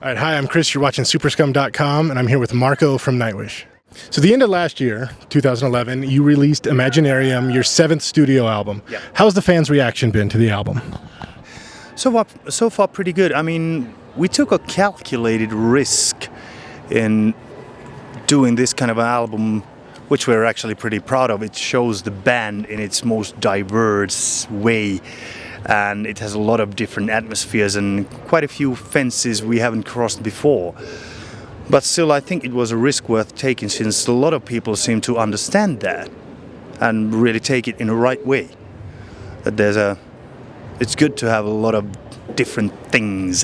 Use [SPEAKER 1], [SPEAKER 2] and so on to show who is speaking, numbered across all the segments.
[SPEAKER 1] All right, hi, I'm Chris. You're watching Superskum.com, and I'm here with Marco from Nightwish. So the end of last year, 2011, you released Imaginarium, your 7th studio album.
[SPEAKER 2] Yeah.
[SPEAKER 1] How's the fans' reaction been to the album?
[SPEAKER 2] So far pretty good. I mean, we took a calculated risk in doing this kind of an album, which we're actually pretty proud of. It shows the band in its most diverse way, and it has a lot of different atmospheres and quite a few fences we haven't crossed before. But still, I think it was a risk worth taking, since a lot of people seem to understand that and really take it in the right way. That it's good to have a lot of different things,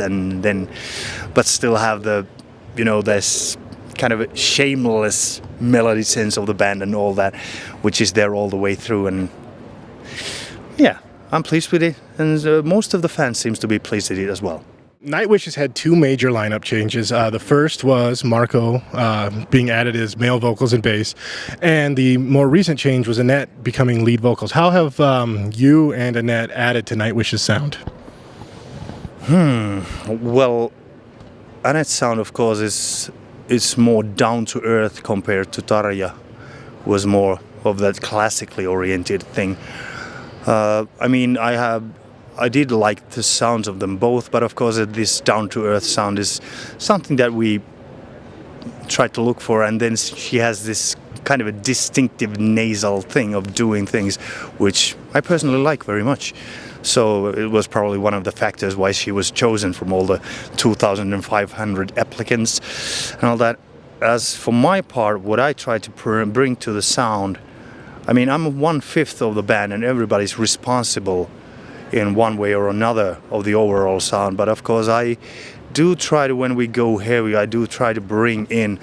[SPEAKER 2] but still have this kind of a shameless melody sense of the band and all that, which is there all the way through. And yeah, I'm pleased with it, and most of the fans seems to be pleased with it as well.
[SPEAKER 1] Nightwish has had 2 major lineup changes. The first was Marco being added as male vocals and bass, and the more recent change was Annette becoming lead vocals. How have you and Annette added to Nightwish's sound?
[SPEAKER 2] Well, Annette's sound, of course, is more down to earth compared to Tarja, who was more of that classically oriented thing. I mean, I did like the sounds of them both, but of course this down-to-earth sound is something that we tried to look for, and then she has this kind of a distinctive nasal thing of doing things, which I personally like very much. So it was probably one of the factors why she was chosen from all the 2,500 applicants and all that. As for my part, what I try to bring to the sound, I mean, I'm 1/5 of the band, and everybody's responsible in one way or another of the overall sound. But of course I do try to, when we go heavy, I do try to bring in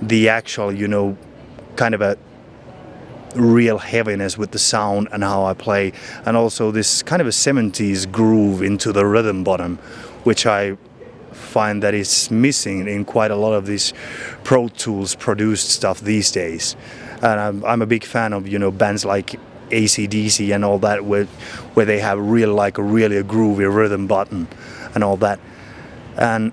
[SPEAKER 2] the actual, kind of a real heaviness with the sound and how I play, and also this kind of a 70s groove into the rhythm bottom, which I find that is missing in quite a lot of these Pro Tools produced stuff these days. And I'm a big fan of bands like AC/DC and all that, where they have really a groovy rhythm button and all that, and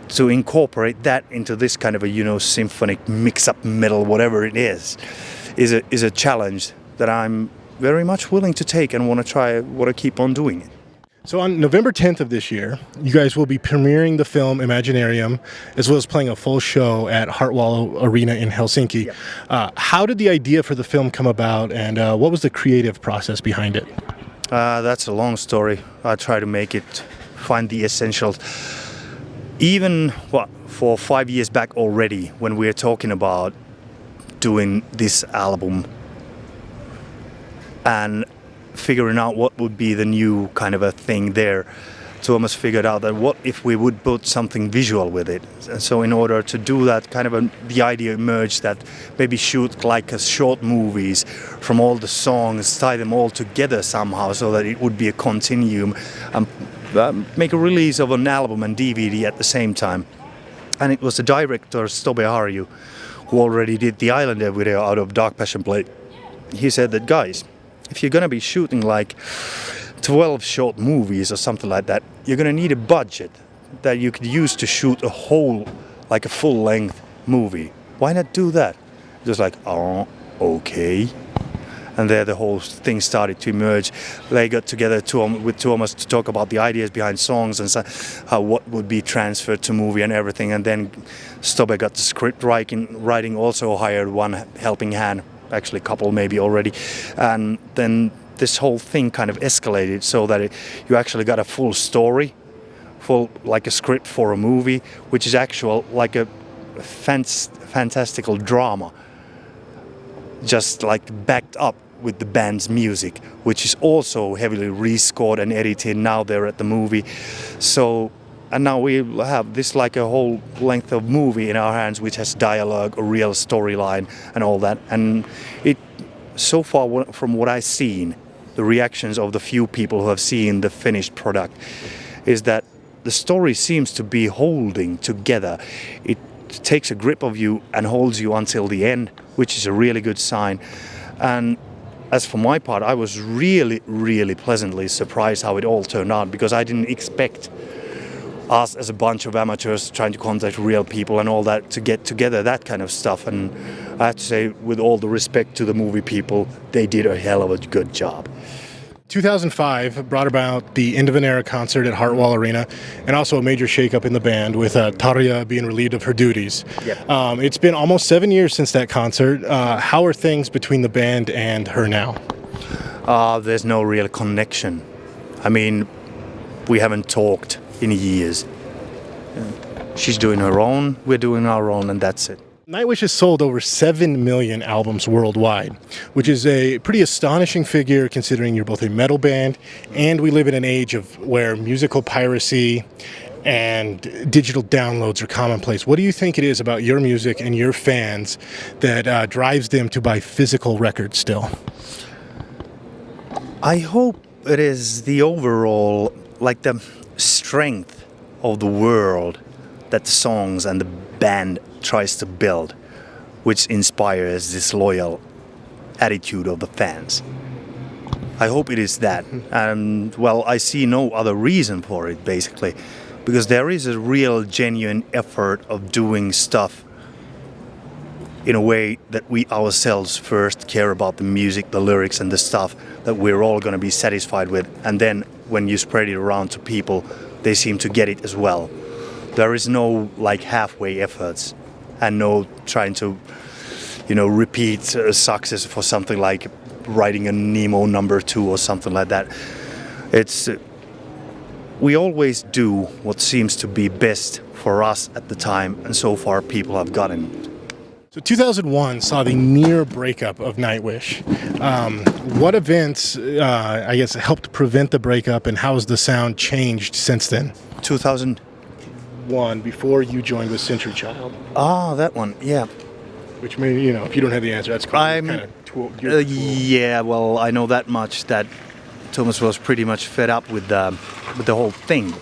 [SPEAKER 2] to incorporate that into this kind of a symphonic mix-up metal, whatever it is a challenge that I'm very much willing to take and want to keep on doing it.
[SPEAKER 1] So on November 10th of this year, you guys will be premiering the film Imaginarium, as well as playing a full show at Hartwall Arena in Helsinki.
[SPEAKER 2] Yeah.
[SPEAKER 1] How did the idea for the film come about, and what was the creative process behind it?
[SPEAKER 2] That's a long story. I try to find the essentials. Even for 5 years back already, when we were talking about doing this album and figuring out what would be the new kind of a thing there, Thomas figured out that what if we would put something visual with it. And so in order to do that, the idea emerged that maybe shoot like short movies from all the songs, tie them all together somehow so that it would be a continuum, and make a release of an album and DVD at the same time. And it was the director Stobe Harju, who already did the Islander video out of Dark Passion Play. He said that, guys, if you're gonna be shooting like 12 short movies or something like that, you're gonna need a budget that you could use to shoot a full-length movie. Why not do that? Just like, oh, okay. And there the whole thing started to emerge. They got together with Thomas to talk about the ideas behind songs and what would be transferred to movie and everything. And then Stobe got the script writing, also hired one helping hand, actually a couple maybe already. And then this whole thing kind of escalated so that you actually got a full story, like a script for a movie, which is like a fantastical drama, just like backed up with the band's music, which is also heavily rescored and edited. Now they're at the movie. So, and now we have this like a whole length of movie in our hands, which has dialogue, a real storyline and all that. And it, so far from what I've seen, the reactions of the few people who have seen the finished product, is that the story seems to be holding together. It takes a grip of you and holds you until the end, which is a really good sign. And as for my part, I was really, really pleasantly surprised how it all turned out, because I didn't expect us as a bunch of amateurs trying to contact real people and all that to get together, that kind of stuff. And I have to say, with all the respect to the movie people, they did a hell of a good job.
[SPEAKER 1] 2005 brought about the end of an era concert at Hartwall Arena, and also a major shakeup in the band with Tarja being relieved of her duties.
[SPEAKER 2] Yep.
[SPEAKER 1] It's been almost 7 years since that concert. How are things between the band and her now?
[SPEAKER 2] There's no real connection. I mean, we haven't talked in years. She's doing her own, we're doing our own, and that's it.
[SPEAKER 1] Nightwish has sold over 7 million albums worldwide, which is a pretty astonishing figure considering you're both a metal band and we live in an age of where musical piracy and digital downloads are commonplace. What do you think it is about your music and your fans that drives them to buy physical records still?
[SPEAKER 2] I hope it is the overall, like the strength of the world that the songs and the band tries to build, which inspires this loyal attitude of the fans. I hope it is that. And well, I see no other reason for it, basically, because there is a real genuine effort of doing stuff in a way that we ourselves first care about the music, the lyrics and the stuff that we're all going to be satisfied with, and then when you spread it around to people, they seem to get it as well. There is no like halfway efforts and no trying to, repeat success for something like writing a Nemo #2 or something like that. It's we always do what seems to be best for us at the time, and so far people have gotten it.
[SPEAKER 1] So 2001 saw the near breakup of Nightwish. What events, helped prevent the breakup, and how has the sound changed since then?
[SPEAKER 2] 2001,
[SPEAKER 1] before you joined with Century Child.
[SPEAKER 2] Ah, that one, yeah.
[SPEAKER 1] Which means, if you don't have the answer, that's kind of
[SPEAKER 2] yeah, well, I know that much, that Thomas was pretty much fed up with the whole thing.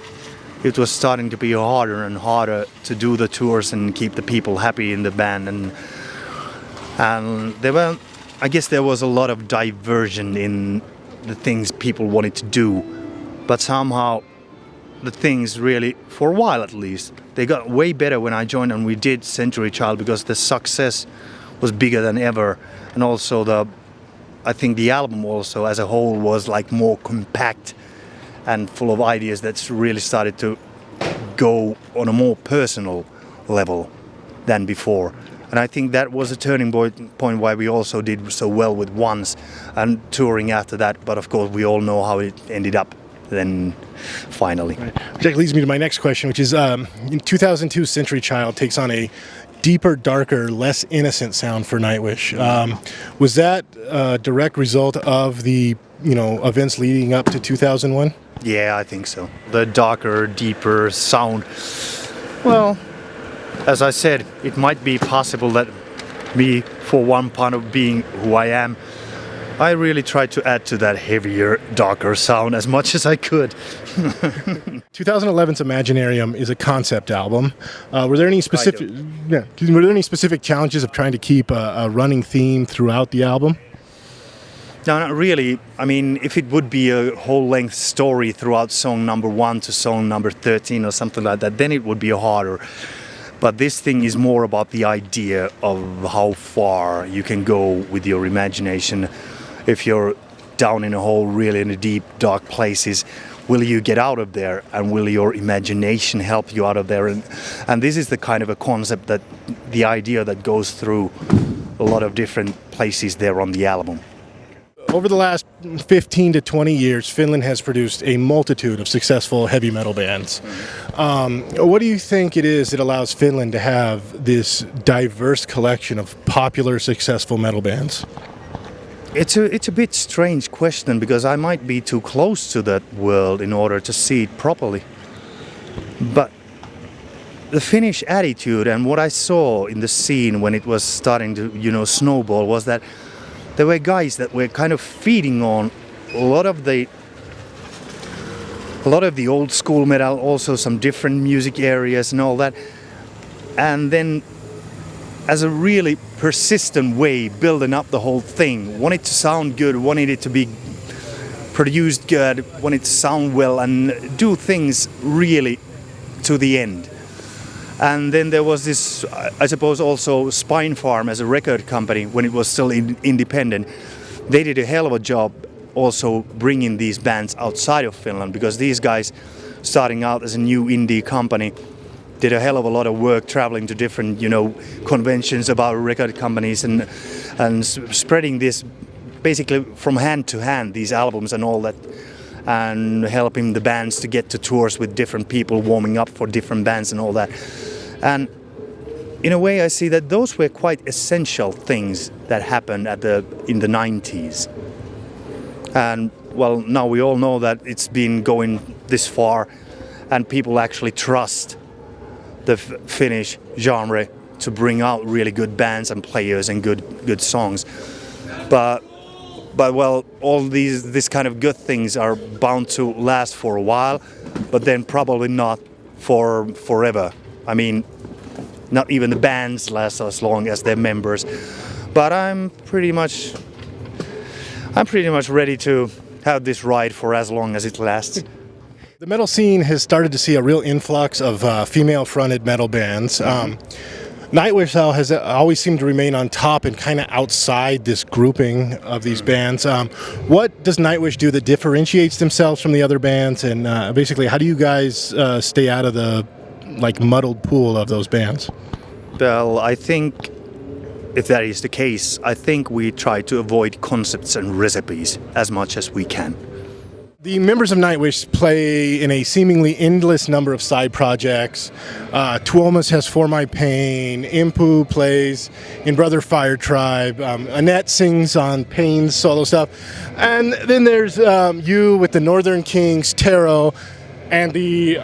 [SPEAKER 2] It was starting to be harder and harder to do the tours and keep the people happy in the band, and I guess there was a lot of diversion in the things people wanted to do, but somehow the things really, for a while at least, they got way better when I joined and we did Century Child, because the success was bigger than ever, and also I think the album also as a whole was like more compact and full of ideas that's really started to go on a more personal level than before. And I think that was a turning point why we also did so well with Once and touring after that. But of course we all know how it ended up then finally.
[SPEAKER 1] Right. Which leads me to my next question, which is in 2002 Century Child takes on a deeper, darker, less innocent sound for Nightwish. Was that a direct result of the events leading up to 2001?
[SPEAKER 2] Yeah, I think so. The darker, deeper sound. Well, as I said, it might be possible that me, for one part of being who I am, I really tried to add to that heavier, darker sound as much as I could.
[SPEAKER 1] 2011's Imaginarium is a concept album. Were there any specific challenges of trying to keep a running theme throughout the album?
[SPEAKER 2] No, not really. I mean, if it would be a whole-length story throughout song number 1 to song number 13 or something like that, then it would be harder. But this thing is more about the idea of how far you can go with your imagination. If you're down in a hole, really in the deep, dark places, will you get out of there? And will your imagination help you out of there? And this is the kind of a concept, that the idea that goes through a lot of different places there on the album.
[SPEAKER 1] Over the last 15 to 20 years, Finland has produced a multitude of successful heavy metal bands. What do you think it is that allows Finland to have this diverse collection of popular, successful metal bands?
[SPEAKER 2] It's a bit strange question, because I might be too close to that world in order to see it properly. But the Finnish attitude and what I saw in the scene when it was starting to, snowball, was that there were guys that were kind of feeding on a lot of the old school metal, also some different music areas and all that. And then as a really persistent way, building up the whole thing, wanted to sound good, wanted it to be produced good, wanted to sound well and do things really to the end. And then there was this, I suppose, also Spine Farm as a record company when it was still independent. They did a hell of a job also bringing these bands outside of Finland, because these guys, starting out as a new indie company, did a hell of a lot of work traveling to different, conventions about record companies and spreading this basically from hand to hand, these albums and all that, and helping the bands to get to tours with different people, warming up for different bands and all that. And in a way I see that those were quite essential things that happened in the 90s. And well, now we all know that it's been going this far and people actually trust the Finnish genre to bring out really good bands and players and good songs. But well, all this kind of good things are bound to last for a while, but then probably not for forever. I mean, not even the bands last as long as their members. But I'm pretty much ready to have this ride for as long as it lasts.
[SPEAKER 1] The metal scene has started to see a real influx of female-fronted metal bands. Nightwish has always seemed to remain on top and kind of outside this grouping of these bands. What does Nightwish do that differentiates themselves from the other bands? And basically, how do you guys stay out of the muddled pool of those bands?
[SPEAKER 2] Well, I think if that is the case, I think we try to avoid concepts and recipes as much as we can.
[SPEAKER 1] The members of Nightwish play in a seemingly endless number of side projects. Tuomas has For My Pain, Impu plays in Brother Fire Tribe, Annette sings on Pain's solo stuff, and then there's you with the Northern Kings, Tarot, and the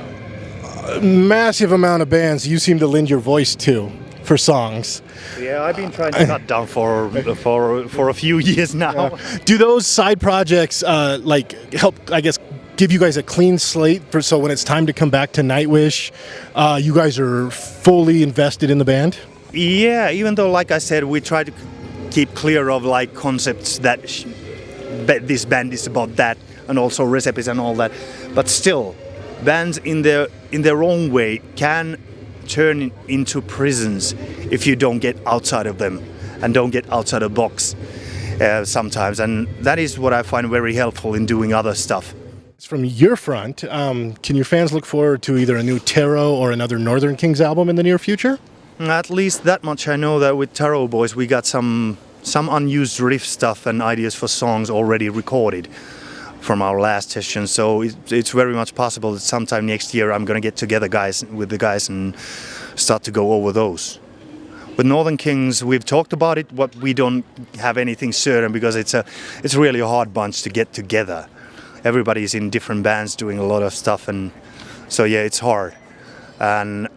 [SPEAKER 1] massive amount of bands you seem to lend your voice to for songs.
[SPEAKER 2] Yeah, I've been trying to cut down for a few years now.
[SPEAKER 1] Do those side projects help, I guess, give you guys a clean slate so when it's time to come back to Nightwish, you guys are fully invested in the band?
[SPEAKER 2] Yeah, even though, like I said, we try to keep clear of concepts that this band is about that, and also recipes and all that. But still, bands in their own way can turn into prisons if you don't get outside of them and don't get outside of the box sometimes, and that is what I find very helpful in doing other stuff.
[SPEAKER 1] From your front, can your fans look forward to either a new Tarot or another Northern Kings album in the near future?
[SPEAKER 2] At least that much I know, that with Tarot Boys we got some unused riff stuff and ideas for songs already recorded from our last session, so it's very much possible that sometime next year I'm going to get together with the guys and start to go over those. With Northern Kings, we've talked about it, but we don't have anything certain because it's really a hard bunch to get together. Everybody's in different bands doing a lot of stuff, and so yeah, it's hard. And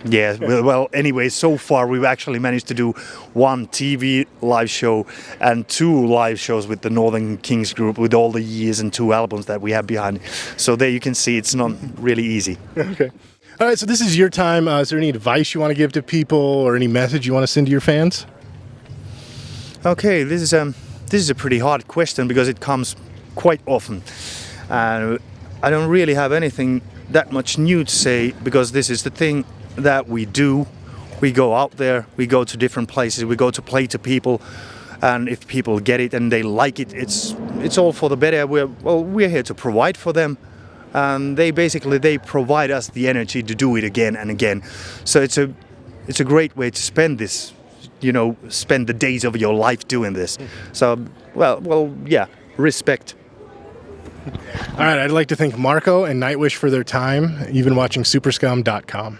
[SPEAKER 2] yeah, well, anyway, so far we've actually managed to do 1 TV live show and 2 live shows with the Northern Kings group with all the years and 2 albums that we have behind. So there you can see it's not really easy.
[SPEAKER 1] Okay. All right, so this is your time. Is there any advice you want to give to people or any message you want to send to your fans?
[SPEAKER 2] Okay, this is a pretty hard question because it comes quite often. I don't really have anything that much new to say because this is the thing that we do. We go out there, we go to different places, we go to play to people, and if people get it and they like it, it's all for the better. We're here to provide for them, and they provide us the energy to do it again and again. So it's a great way to spend this, spend the days of your life doing this. So yeah, respect.
[SPEAKER 1] All right, I'd like to thank Marco and Nightwish for their time. You've been watching Superskum.com.